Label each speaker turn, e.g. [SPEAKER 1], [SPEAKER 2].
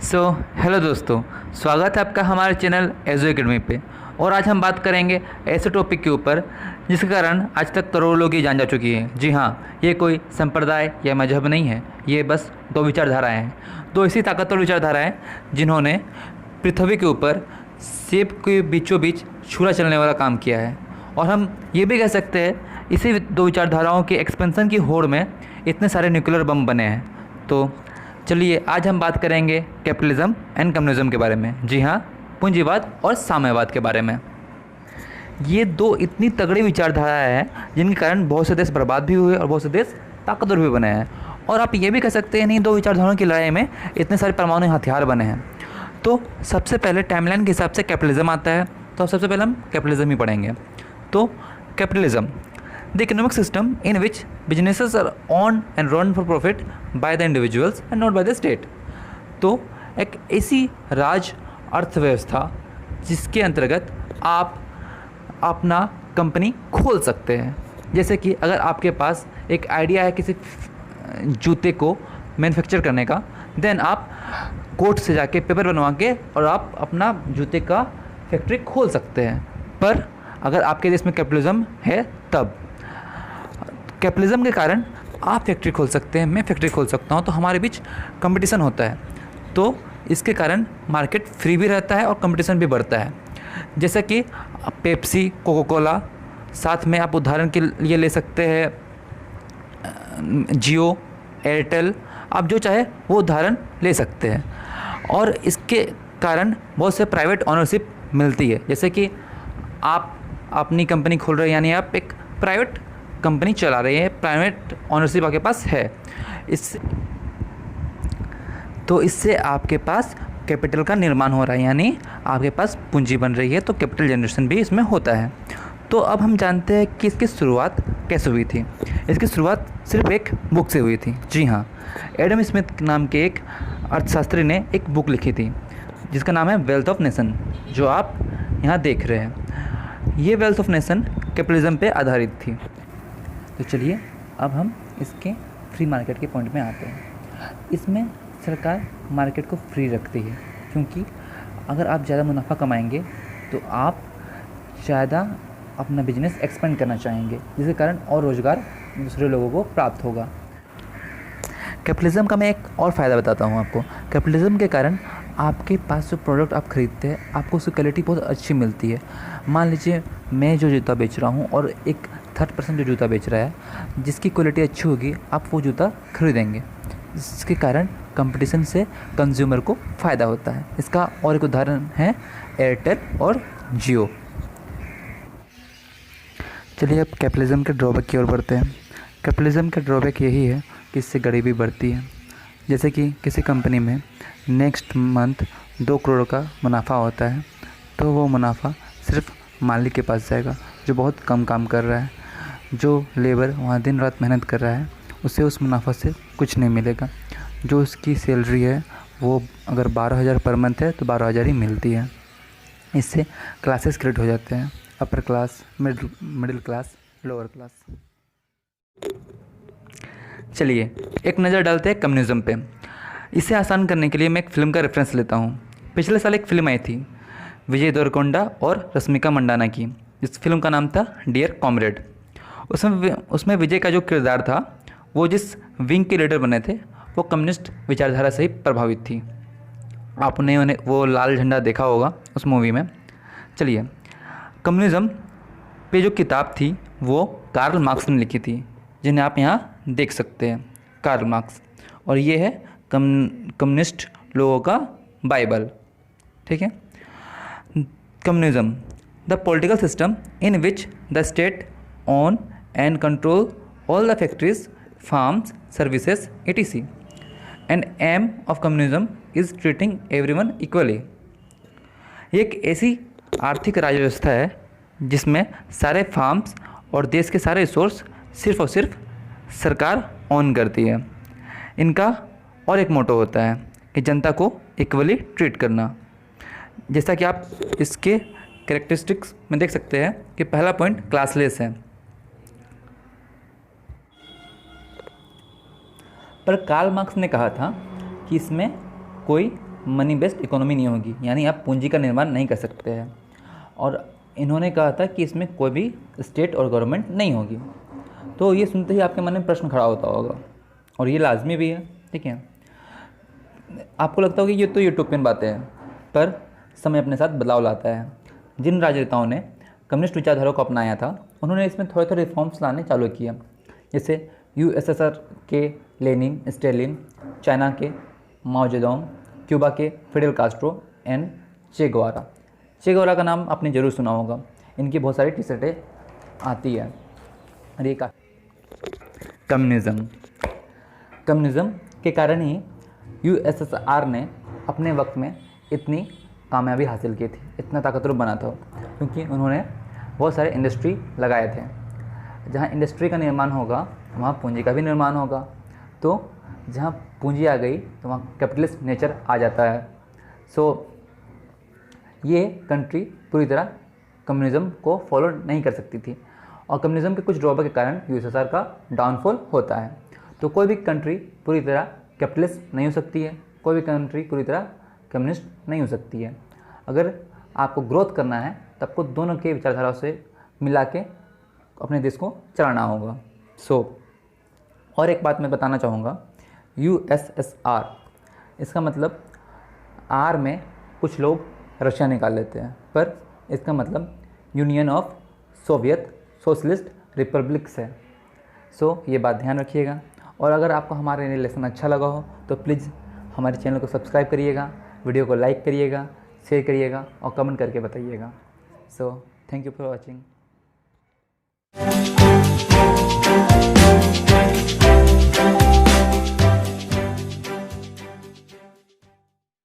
[SPEAKER 1] Hello दोस्तों, स्वागत है आपका हमारे चैनल एजो एकेडमी पे। और आज हम बात करेंगे ऐसे टॉपिक के ऊपर जिसके कारण आज तक करोड़ों लोग की जान जा चुकी है। जी हाँ, ये कोई संप्रदाय या मजहब नहीं है, ये बस दो विचारधाराएं हैं, दो ऐसी ताकतवर विचारधाराएं जिन्होंने पृथ्वी के ऊपर सेब के बीचों बीच छुरा चलने वाला काम किया है। और हम ये भी कह सकते हैं इसी दो विचारधाराओं के एक्सपेंशन की होड़ में इतने सारे न्यूक्लियर बम बने हैं। तो चलिए आज हम बात करेंगे कैपिटलिज्म एंड कम्युनिज्म के बारे में। जी हाँ, पूंजीवाद और साम्यवाद के बारे में। ये दो इतनी तगड़ी विचारधाराएं हैं जिनके कारण बहुत से देश बर्बाद भी हुए और बहुत से देश ताकतवर भी बने हैं। और आप ये भी कह सकते हैं इन्हीं दो विचारधाराओं की लड़ाई में इतने सारे परमाणु हथियार बने हैं। तो सबसे पहले टाइमलाइन के हिसाब से कैपिटलिज्म आता है, तो सबसे पहले हम कैपिटलिज्म ही पढ़ेंगे। तो capitalism, the economic system in which businesses are owned and run for profit by the individuals and not by the state। तो एक ऐसी राज अर्थव्यवस्था जिसके अंतर्गत आप अपना कंपनी खोल सकते हैं। जैसे कि अगर आपके पास एक आइडिया है किसी जूते को मैन्युफैक्चर करने का, देन आप कोर्ट से जाके पेपर बनवा के और आप अपना जूते का फैक्ट्री खोल सकते हैं। पर अगर आपके देश में कैपिटलिज्म है तब कैपिटलिज्म के कारण आप फैक्ट्री खोल सकते हैं, मैं फैक्ट्री खोल सकता हूं, तो हमारे बीच कंपटीशन होता है। तो इसके कारण मार्केट फ्री भी रहता है और कंपटीशन भी बढ़ता है। जैसे कि पेप्सी, कोका कोला, साथ में आप उदाहरण के लिए ले सकते हैं जियो, एयरटेल, आप जो चाहे वो उदाहरण ले सकते हैं। और इसके कारण बहुत से प्राइवेट ऑनरशिप मिलती है। जैसे कि आप अपनी कंपनी खोल रहे हैं, यानी आप एक प्राइवेट कंपनी चला रहे हैं, प्राइवेट ऑनरशिप आपके पास है। इससे आपके पास कैपिटल का निर्माण हो रहा है, यानी आपके पास पूंजी बन रही है, तो कैपिटल जनरेशन भी इसमें होता है। तो अब हम जानते हैं कि इसकी शुरुआत कैसे हुई थी। इसकी शुरुआत सिर्फ एक बुक से हुई थी। जी हाँ, एडम स्मिथ नाम के एक अर्थशास्त्री ने एक बुक लिखी थी जिसका नाम है वेल्थ ऑफ नेशन, जो आप यहाँ देख रहे हैं। ये वेल्थ ऑफ नेशन कैपिटलिज्म पे आधारित थी। तो चलिए अब हम इसके फ्री मार्केट के पॉइंट में आते हैं। इसमें सरकार मार्केट को फ्री रखती है, क्योंकि अगर आप ज़्यादा मुनाफा कमाएंगे तो आप ज़्यादा अपना बिजनेस एक्सपेंड करना चाहेंगे, जिसके कारण और रोज़गार दूसरे लोगों को प्राप्त होगा। कैपिटलिज्म का मैं एक और फ़ायदा बताता हूँ आपको। कैपिटलिज्म के कारण आपके पास जो प्रोडक्ट आप ख़रीदते हैं, आपको उसकी क्वालिटी बहुत अच्छी मिलती है। मान लीजिए मैं जो जूता बेच रहा हूँ और एक थर्ड पर्सन जो जूता बेच रहा है, जिसकी क्वालिटी अच्छी होगी आप वो जूता खरीदेंगे। इसके कारण कंपटीशन से कंज्यूमर को फ़ायदा होता है। इसका और एक उदाहरण है एयरटेल और जियो। चलिए अब कैपिटलिज्म के ड्रॉबैक की ओर बढ़ते हैं। कैपिटलिज्म का ड्रॉबैक यही है कि इससे गरीबी बढ़ती है। जैसे कि किसी कंपनी में नेक्स्ट मंथ 2 करोड़ का मुनाफा होता है, तो वो मुनाफा सिर्फ मालिक के पास जाएगा जो बहुत कम काम कर रहा है। जो लेबर वहाँ दिन रात मेहनत कर रहा है, उसे उस मुनाफा से कुछ नहीं मिलेगा। जो उसकी सैलरी है वो अगर 12,000 पर मंथ है तो 12,000 ही मिलती है। इससे क्लासेस क्रिएट हो जाते हैं, upper class, middle class, lower class. चलिए एक नज़र डालते हैं कम्युनिज्म पे। इसे आसान करने के लिए मैं एक फ़िल्म का रेफरेंस लेता हूँ। पिछले साल एक फ़िल्म आई थी विजय देवरकोंडा और रश्मिका मंडाना की। इस फिल्म का नाम था डियर कॉमरेड। उसमें विजय का जो किरदार था, वो जिस विंग के लीडर बने थे, वो कम्युनिस्ट विचारधारा से ही प्रभावित थी। आपने उन्हें वो लाल झंडा देखा होगा उस मूवी में। चलिए, कम्युनिज्म पे जो किताब थी वो कार्ल मार्क्स ने लिखी थी, जिन्हें आप यहाँ देख सकते हैं, कार्ल मार्क्स। और ये है कम्युनिस्ट लोगों का बाइबल। ठीक है। Communism, the political system in which the state own and control all the factories, farms, services, etc. And aim of communism is treating everyone equally। एक ऐसी आर्थिक राज्य व्यवस्था है जिसमें सारे फार्म्स और देश के सारे रिसोर्स सिर्फ और सिर्फ सरकार ओन करती है। इनका और एक मोटो होता है कि जनता को इक्वली ट्रीट करना। जैसा कि आप इसके कैरेक्टरिस्टिक्स में देख सकते हैं कि पहला पॉइंट क्लासलेस है। पर कार्ल मार्क्स ने कहा था कि इसमें कोई मनी बेस्ड इकोनॉमी नहीं होगी, यानी आप पूंजी का निर्माण नहीं कर सकते हैं। और इन्होंने कहा था कि इसमें कोई भी स्टेट और गवर्नमेंट नहीं होगी। तो ये सुनते ही आपके मन में प्रश्न खड़ा होता होगा, और ये लाजमी भी है, ठीक है। आपको लगता होगा कि ये तो यूटोपियन बातें हैं, पर समय अपने साथ बदलाव लाता है। जिन राजनेताओं ने कम्युनिस्ट विचारधारा को अपनाया था, उन्होंने इसमें थोड़े थोड़े रिफॉर्म्स लाने चालू किया, जैसे यूएसएसआर के लेनिन, स्टेलिन, चाइना के माओ जेडोंग, क्यूबा के फिडेल कास्ट्रो एंड चे गुएवारा। चे गुएवारा का नाम आपने ज़रूर सुना होगा, इनकी बहुत सारी टी शर्टें आती है। और ये कम्युनिज़्म के कारण ही यूएसएसआर ने अपने वक्त में इतनी कामयाबी हासिल की थी, इतना ताकतवर बना था, क्योंकि उन्होंने बहुत सारे इंडस्ट्री लगाए थे। जहाँ इंडस्ट्री का निर्माण होगा वहाँ पूंजी का भी निर्माण होगा, तो जहाँ पूंजी आ गई तो वहाँ कैपिटलिस्ट नेचर आ जाता है। सो ये कंट्री पूरी तरह कम्युनिज़्म को फॉलो नहीं कर सकती थी, और कम्युनिज़्म के कुछ ड्रॉबैक के कारण यूएसएसआर का डाउनफॉल होता है। तो कोई भी कंट्री पूरी तरह कैपिटलिस्ट नहीं हो सकती है, कोई भी कंट्री पूरी तरह कम्युनिस्ट नहीं हो सकती है। अगर आपको ग्रोथ करना है तो आपको दोनों के विचारधारा से मिला के अपने देश को चलाना होगा। और एक बात मैं बताना चाहूँगा, यूएसएसआर, इसका मतलब आर में कुछ लोग रशिया निकाल लेते हैं, पर इसका मतलब union of Soviet socialist republics है। ये बात ध्यान रखिएगा। और अगर आपको हमारा ये लेसन अच्छा लगा हो तो प्लीज़ हमारे चैनल को सब्सक्राइब करिएगा, वीडियो को लाइक करिएगा, शेयर करिएगा और कमेंट करके बताइएगा। Thank you for watching.